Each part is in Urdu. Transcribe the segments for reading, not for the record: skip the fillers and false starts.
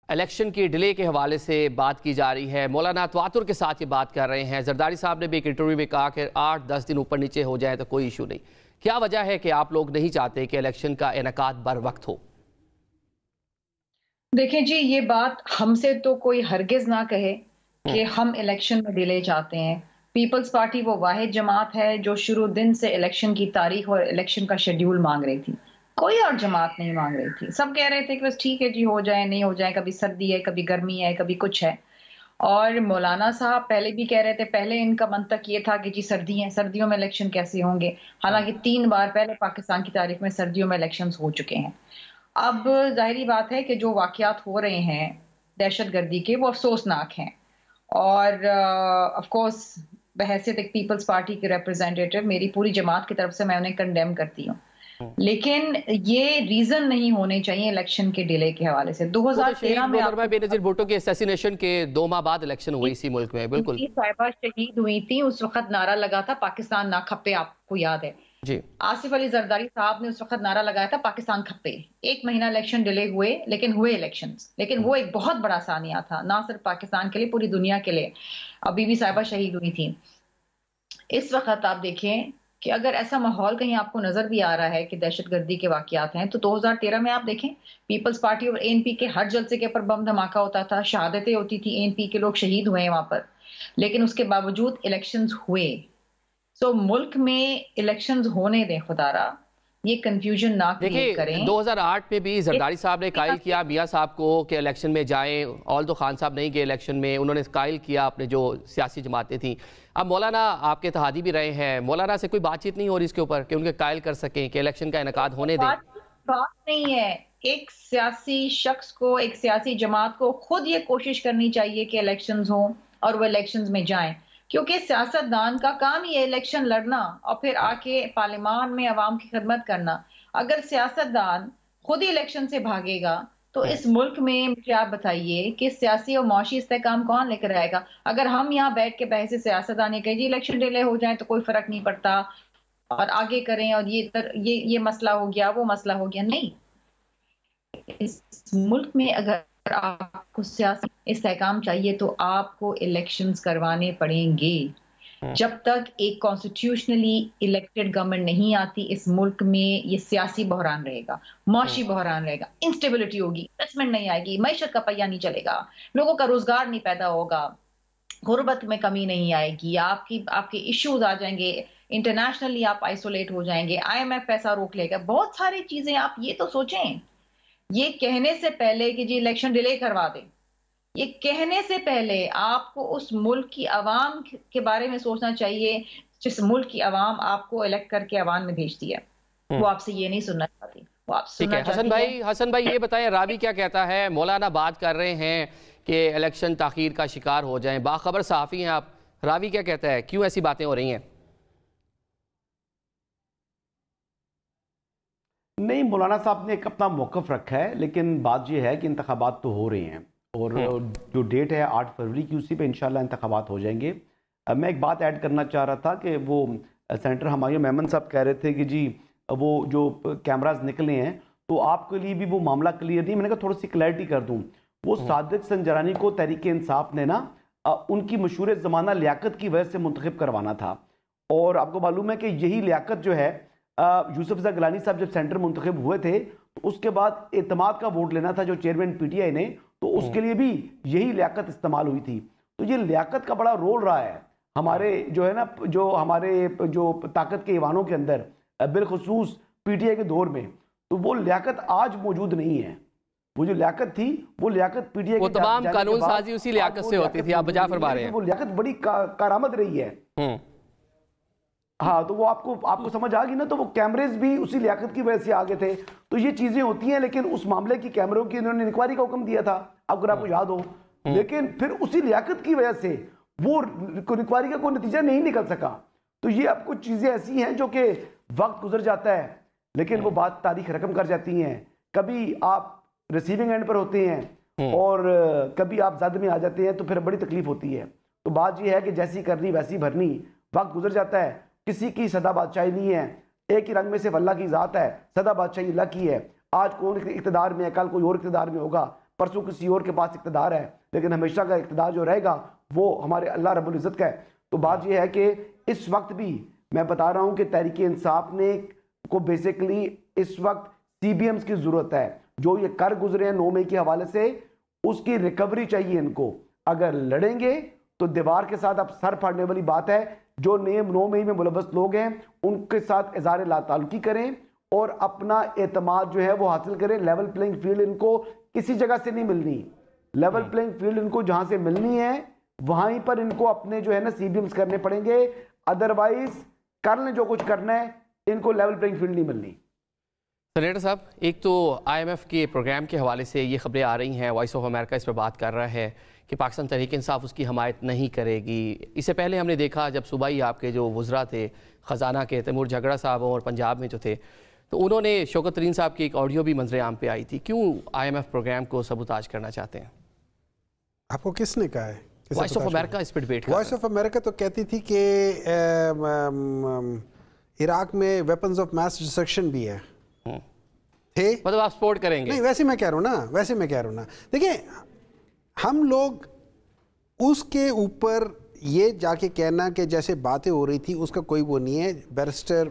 الیکشن کی ڈیلے کے حوالے سے بات کی جا رہی ہے. مولانا تواتر کے ساتھ یہ بات کر رہے ہیں. زرداری صاحب نے بھی ایک انٹرویو میں کہا کہ 8-10 دن اوپر نیچے ہو جائے تو کوئی ایشو نہیں. کیا وجہ ہے کہ آپ لوگ نہیں چاہتے کہ الیکشن کا انعقاد بر وقت ہو؟ دیکھیں جی، یہ بات ہم سے تو کوئی ہرگز نہ کہے کہ ہم الیکشن میں ڈیلے چاہتے ہیں. پیپلز پارٹی وہ واحد جماعت ہے جو شروع دن سے الیکشن کی تاریخ اور الیکشن کا شیڈیول مانگ رہی تھی. کوئی اور جماعت نہیں مانگ رہی تھی. سب کہہ رہے تھے کہ بس ٹھیک ہے جی، ہو جائے نہیں ہو جائے، کبھی سردی ہے، کبھی گرمی ہے، کبھی کچھ ہے. اور مولانا صاحب پہلے بھی کہہ رہے تھے، پہلے ان کا منطق یہ تھا کہ جی سردی ہیں، سردیوں میں الیکشن کیسے ہوں گے، حالانکہ 3 بار پہلے پاکستان کی تاریخ میں سردیوں میں الیکشنز ہو چکے ہیں. اب ظاہری بات ہے کہ جو واقعات ہو رہے ہیں دہشت گردی کے، وہ افسوسناک ہیں. اور آف کورس بحیثیت ایک پیپلز پارٹی کے ریپرزینٹیٹو میری پوری جماعت کی طرف سے میں انہیں کنڈیم کرتی ہوں، لیکن یہ ریزن نہیں ہونے چاہیے الیکشن کے ڈیلے کے حوالے سے. 2013 میں بے نظیر بھٹو کے اسیسینیشن کے 2 ماہ بعد الیکشن ہوئی اسی ملک میں. بالکل صاحبہ شہید ہوئی تھی، اس وقت نعرہ لگا تھا پاکستان نہ کھپے، آپ کو یاد ہے جی. آصف علی زرداری صاحب نے اس وقت نعرہ لگایا تھا پاکستان کھپے. 1 مہینہ الیکشن ڈیلے ہوئے، لیکن ہوئے الیکشنز. لیکن وہ ایک بہت بڑا ثانیہ تھا، نہ صرف پاکستان کے لیے، پوری دنیا کے لیے. بی بی صاحبہ شہید ہوئی تھی. اس وقت آپ دیکھیں کہ اگر ایسا ماحول کہیں آپ کو نظر بھی آ رہا ہے کہ دہشت گردی کے واقعات ہیں، تو 2013 میں آپ دیکھیں پیپلز پارٹی اور ANP کے ہر جلسے کے اوپر بم دھماکہ ہوتا تھا، شہادتیں ہوتی تھی، ANP کے لوگ شہید ہوئے ہیں وہاں پر، لیکن اس کے باوجود الیکشنز ہوئے. سو ملک میں الیکشنز ہونے دیں خدا را، یہ کنفیوژن نہ کریٹ کریں. 2008 میں بھی زرداری صاحب نے قائل کیا میاں صاحب کو کہ الیکشن میں جائیں، آلدو خان صاحب نہیں گئے الیکشن میں، انہوں نے قائل کیا اپنے جو سیاسی جماعتیں تھیں. اب مولانا آپ کے اتحادی بھی رہے ہیں، مولانا سے کوئی بات چیت نہیں ہو رہی اس کے اوپر کہ ان کے قائل کر سکیں کہ الیکشن کا انعقاد ہونے دیں؟ بات نہیں ہے. ایک سیاسی شخص کو، ایک سیاسی جماعت کو خود یہ کوشش کرنی چاہیے کہ الیکشنز ہوں اور وہ الیکشنز میں جائیں، کیونکہ سیاست دان کا کام ہی ہے الیکشن لڑنا اور پھر آ کے پارلیمان میں عوام کی خدمت کرنا. اگر سیاست دان خود ہی الیکشن سے بھاگے گا تو اس ملک میں مجھے آپ بتائیے کہ سیاسی اور معاشی استحکام کون لے کر آئے گا؟ اگر ہم یہاں بیٹھ کے بحث سیاست دان کہ جی الیکشن ڈیلے ہو جائیں تو کوئی فرق نہیں پڑتا اور آگے کریں اور یہ مسئلہ ہو گیا، وہ مسئلہ ہو گیا، نہیں. اس ملک میں اگر آپ کو سیاسی استحکام چاہیے تو آپ کو الیکشنز کروانے پڑیں گے. جب تک ایک کانسٹیٹیوشنلی الیکٹڈ گورنمنٹ نہیں آتی اس ملک میں یہ سیاسی بحران رہے گا، معاشی بحران رہے گا، انسٹیبلٹی ہوگی، انویسٹمنٹ نہیں آئے گی، معیشت کا پہیہ نہیں چلے گا، لوگوں کا روزگار نہیں پیدا ہوگا، غربت میں کمی نہیں آئے گی، آپ کے ایشوز آ جائیں گے، انٹرنیشنلی آپ آئسولیٹ ہو جائیں گے، IMF پیسہ روک لے گا، بہت ساری چیزیں. آپ یہ تو سوچیں، یہ کہنے سے پہلے کہ جی الیکشن ڈیلے کروا دیں، یہ کہنے سے پہلے آپ کو اس ملک کی عوام کے بارے میں سوچنا چاہیے جس ملک کی عوام آپ کو الیکٹ کر کے عوام میں بھیجتی ہے. وہ آپ سے یہ نہیں سننا چاہتی، وہ آپ سے سننا چاہتی ہے. حسن بھائی یہ بتائیں راوی کیا کہتا ہے؟ مولانا بات کر رہے ہیں کہ الیکشن تاخیر کا شکار ہو جائیں، باخبر صحافی ہیں آپ، راوی کیا کہتا ہے؟ کیوں ایسی باتیں ہو رہی ہیں؟ نہیں، مولانا صاحب نے ایک اپنا موقف رکھا ہے، لیکن بات یہ ہے کہ انتخابات تو ہو رہے ہیں اور جو ڈیٹ ہے 8 فروری کی، اسی پہ انشاءاللہ انتخابات ہو جائیں گے. میں ایک بات ایڈ کرنا چاہ رہا تھا کہ وہ سینیٹر ہمایوں میمن صاحب کہہ رہے تھے کہ جی وہ جو کیمراز نکلے ہیں تو آپ کے لیے بھی وہ معاملہ کلیئر نہیں. میں نے کہا تھوڑی سی کلیئرٹی کر دوں. وہ صادق سنجرانی کو تحریک انصاف نے نا ان کی مشہور زمانہ لیاقت کی وجہ سے منتخب کروانا تھا، اور آپ کو معلوم ہے کہ یہی لیاقت جو ہے یوسف رضا گیلانی صاحب جب سینٹر منتخب ہوئے تھے تو اس کے بعد اعتماد کا ووٹ لینا تھا جو چیئرمین PTI نے، تو اس کے لیے بھی یہی لیاقت استعمال ہوئی تھی. تو یہ لیاقت کا بڑا رول رہا ہے ہمارے جو ہے نا، جو ہمارے جو طاقت کے ایوانوں کے اندر، بالخصوص PTI کے دور میں. تو وہ لیاقت آج موجود نہیں ہے. وہ جو لیاقت تھی وہ لیاقت PTI وہ تمام قانون سازی اسی لیاقت سے ہوتی تھی، آپ بجا فرما رہے ہیں. وہ لیاقت بڑی کارآمد رہی ہے. ہاں، تو وہ آپ کو سمجھ آ گئی نا. تو وہ کیمریز بھی اسی لیاقت کی وجہ سے آگے تھے. تو یہ چیزیں ہوتی ہیں، لیکن اس معاملے کی کیمروں کی انہوں نے انکوائری کا حکم دیا تھا، اگر آپ کو یاد ہو. لیکن پھر اسی لیاقت کی وجہ سے وہ انکوائری کا کوئی نتیجہ نہیں نکل سکا. تو یہ اب کچھ چیزیں ایسی ہیں جو کہ وقت گزر جاتا ہے لیکن وہ بات تاریخ رقم کر جاتی ہیں. کبھی آپ ریسیونگ اینڈ پر ہوتے ہیں اور کبھی آپ زد میں آ جاتے ہیں، تو پھر بڑی تکلیف ہوتی ہے. تو بات یہ ہے کہ جیسی کرنی ویسی بھرنی. وقت گزر جاتا ہے، کسی کی سدا بادشاہی نہیں ہے. ایک ہی رنگ میں صرف اللہ کی ذات ہے. سدا بادشاہی اللہ کی ہے. آج کون اقتدار میں ہے، کل کوئی اور اقتدار میں ہوگا. پرسوں کسی اور کے پاس اقتدار ہے، لیکن ہمیشہ کا اقتدار جو رہے گا وہ ہمارے اللہ رب العزت کا ہے۔ تو بات یہ ہے کہ اس وقت بھی میں بتا رہا ہوں کہ تحریک انصاف نے کو بیسیکلی اس وقت سی بی ایمز کی ضرورت ہے، جو یہ کر گزرے ہیں 9 مئی کے حوالے سے، اس کی ریکوری چاہیے ان کو۔ اگر لڑیں گے تو دیوار کے ساتھ اب سر پھاڑنے والی بات ہے۔ جو 9 مئی میں ملوث لوگ ہیں ان کے ساتھ اظہار لا تعلقی کریں اور اپنا اعتماد جو ہے وہ حاصل کریں۔ لیول پلینگ فیلڈ ان کو کسی جگہ سے نہیں ملنی، لیول پلینگ فیلڈ ان کو جہاں سے ملنی ہے وہیں پر ان کو اپنے جو ہے نا سی بی ایمز کرنے پڑیں گے، ادروائز کر لیں جو کچھ کرنا ہے، ان کو لیول پلینگ فیلڈ نہیں ملنی۔ سینیٹر صاحب، ایک تو آئی ایم ایف کے پروگرام کے حوالے سے یہ خبریں آ رہی ہیں، وائس آف امریکہ اس پہ بات کر رہا ہے کہ پاکستان تحریک انصاف اس کی حمایت نہیں کرے گی۔ اس سے پہلے ہم نے دیکھا جب صوبائی آپ کے جو وزراء تھے خزانہ کے، تیمور جھگڑا صاحب اور پنجاب میں جو تھے، تو انہوں نے شوکت ترین صاحب کی ایک آڈیو بھی منظر عام پہ آئی تھی۔ کیوں آئی ایم ایف پروگرام کو سبوتاج کرنا چاہتے ہیں؟ آپ کو کس نے کہا ہے؟ وائس آف امریکہ اس پہ ڈیبیٹ وائس آف امریکہ تو کہتی تھی کہ عراق میں ویپنز آف میس ڈسٹرکشن بھی ہے، مطلب آپ سپورٹ کریں گے؟ نہیں، ویسے میں کہہ رہا ہوں نا، دیکھیں ہم لوگ اس کے اوپر یہ جا کے کہنا کہ جیسے باتیں ہو رہی تھی اس کا کوئی وہ نہیں ہے۔ بیرسٹر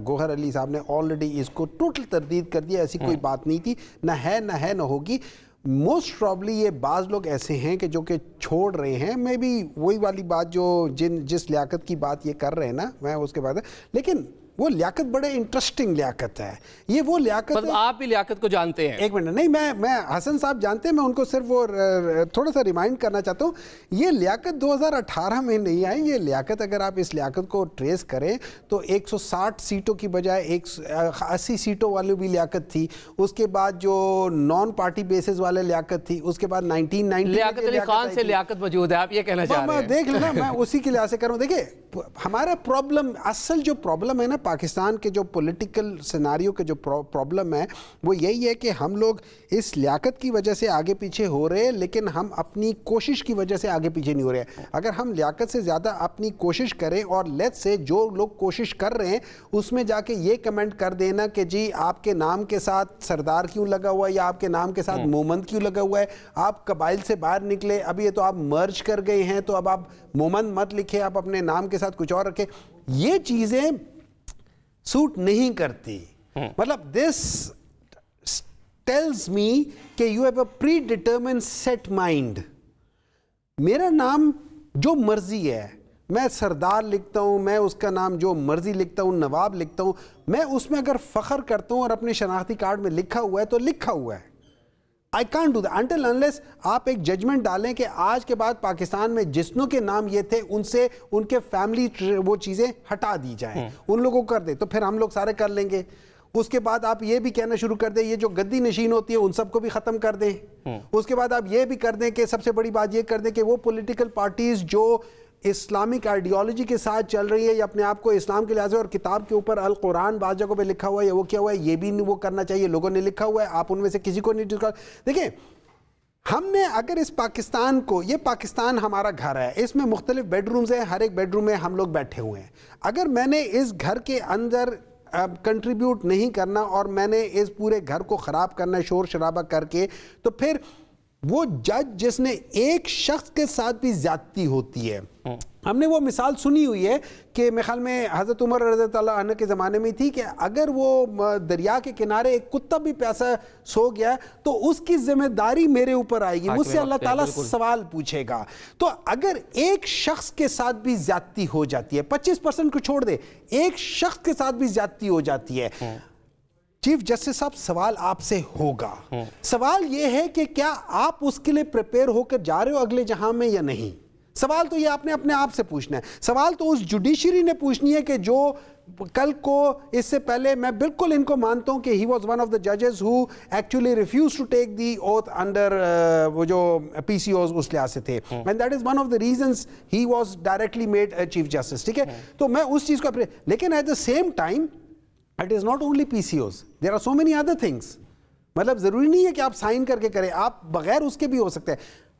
گوہر علی صاحب نے آلریڈی اس کو ٹوٹل تردید کر دیا، ایسی کوئی بات نہیں تھی، نہ ہوگی۔ موسٹ پرابلی یہ بعض لوگ ایسے ہیں کہ جو کہ چھوڑ رہے ہیں، میں بھی وہی والی بات جو جس لیاقت کی بات یہ کر رہے ہیں نا، میں اس کے بعد، لیکن وہ لیاقت بڑے انٹرسٹنگ لیاقت ہے۔ یہ وہ لیاقت، مطلب آپ بھی لیاقت کو جانتے ہیں؟ ایک منٹ، نہیں، میں حسن صاحب جانتے ہیں، میں ان کو صرف وہ تھوڑا سا ریمائنڈ کرنا چاہتا ہوں، یہ لیاقت 2018 میں نہیں آئی۔ یہ لیاقت اگر آپ اس لیاقت کو ٹریس کریں تو 160 سیٹوں کی بجائے 80 سیٹوں والی بھی لیاقت تھی، اس کے بعد جو نان پارٹی بیسز والے لیاقت تھی، اس کے بعد 1990 لیاقت علی خان سے لیاقت موجود ہے، آپ یہ کہنا چاہ رہے ہیں؟ دیکھ لینا، میں اسی کے لحاظ سے کر رہا ہوں۔ دیکھیں ہمارا پرابلم، اصل جو پرابلم ہے نا پاکستان کے جو پولیٹیکل سیناریو کے جو پرابلم ہے وہ یہی ہے کہ ہم لوگ اس لیاقت کی وجہ سے آگے پیچھے ہو رہے ہیں، لیکن ہم اپنی کوشش کی وجہ سے آگے پیچھے نہیں ہو رہے۔ اگر ہم لیاقت سے زیادہ اپنی کوشش کریں اور لیٹ سے جو لوگ کوشش کر رہے ہیں اس میں جا کے یہ کمنٹ کر دینا کہ جی آپ کے نام کے ساتھ سردار کیوں لگا ہوا ہے یا آپ کے نام کے ساتھ مومند کیوں لگا ہوا ہے، آپ قبائل سے باہر نکلے، اب یہ تو آپ مرج کر گئے ہیں تو اب آپ مومند مت لکھیں، آپ اپنے نام کے ساتھ کچھ اور رکھیں، یہ چیزیں سوٹ نہیں کرتی۔ مطلب دس ٹیلز می کہ you have a predetermined set mind. میرا نام جو مرضی ہے، میں سردار لکھتا ہوں، میں اس کا نام جو مرضی لکھتا ہوں، نواب لکھتا ہوں، میں اس میں اگر فخر کرتا ہوں اور اپنے شناختی کارڈ میں لکھا ہوا ہے تو لکھا ہوا ہے۔ I can't do that until unless آپ ایک ججمنٹ ڈالیں کہ آج کے بعد پاکستان میں جسنوں کے نام یہ تھے ان سے ان کے فیملی وہ چیزیں ہٹا دی جائیں، ان لوگوں کو کر دیں، تو پھر ہم لوگ سارے کر لیں گے۔ اس کے بعد آپ یہ بھی کہنا شروع کر دیں یہ جو گدی نشین ہوتی ہے ان سب کو بھی ختم کر دیں۔ اس کے بعد آپ یہ بھی کر دیں کہ سب سے بڑی بات یہ کر دیں کہ وہ پولیٹیکل پارٹیز جو اسلامک آئیڈیالوجی کے ساتھ چل رہی ہے یا اپنے آپ کو اسلام کے لحاظ سے اور کتاب کے اوپر القرآن بعض جگہوں پہ لکھا ہوا ہے یا وہ کیا ہوا ہے یہ بھی وہ کرنا چاہیے، لوگوں نے لکھا ہوا ہے، آپ ان میں سے کسی کو نہیں ڈسکس۔ دیکھیں ہم نے اگر اس پاکستان کو، یہ پاکستان ہمارا گھر ہے، اس میں مختلف بیڈ رومز ہیں، ہر ایک بیڈ روم میں ہم لوگ بیٹھے ہوئے ہیں، اگر میں نے اس گھر کے اندر کنٹریبیوٹ نہیں کرنا اور میں نے اس پورے گھر کو خراب کرنا شور شرابہ کر کے، تو پھر وہ جج جس نے ایک شخص کے ساتھ بھی زیادتی ہوتی ہے۔ ہم نے وہ مثال سنی ہوئی ہے کہ میرے خیال میں حضرت عمر رضی اللہ عنہ کے زمانے میں تھی کہ اگر وہ دریا کے کنارے ایک کتا بھی پیاسا سو گیا تو اس کی ذمہ داری میرے اوپر آئے گی، مجھ سے اللہ تعالیٰ سوال پوچھے گا۔ تو اگر ایک شخص کے ساتھ بھی زیادتی ہو جاتی ہے، 25% کو چھوڑ دے، ایک شخص کے ساتھ بھی زیادتی ہو جاتی ہے، چیف جسٹس صاحب سوال آپ سے ہوگا۔ سوال یہ ہے کہ کیا آپ اس کے لیے پریپیئر ہو کر جا رہے ہو اگلے جہاں میں یا نہیں؟ سوال تو یہ آپ نے اپنے آپ سے پوچھنا ہے، سوال تو اس جوڈیشری نے پوچھنی ہے کہ جو کل کو اس سے پہلے میں بالکل ان کو مانتا ہوں کہ he was one of the judges who actually refused to take the oath under وہ جو PCOs اس لحاظ سے تھے، and that is one of the reasons he was directly made a chief justice۔ ٹھیک ہے، تو میں اس چیز کو لیکن at the same time it is not only PCOs, there are so many other things۔ مطلب ضروری نہیں ہے کہ آپ سائن کر کے کریں، آپ بغیر اس کے بھی ہو سکتے ہیں۔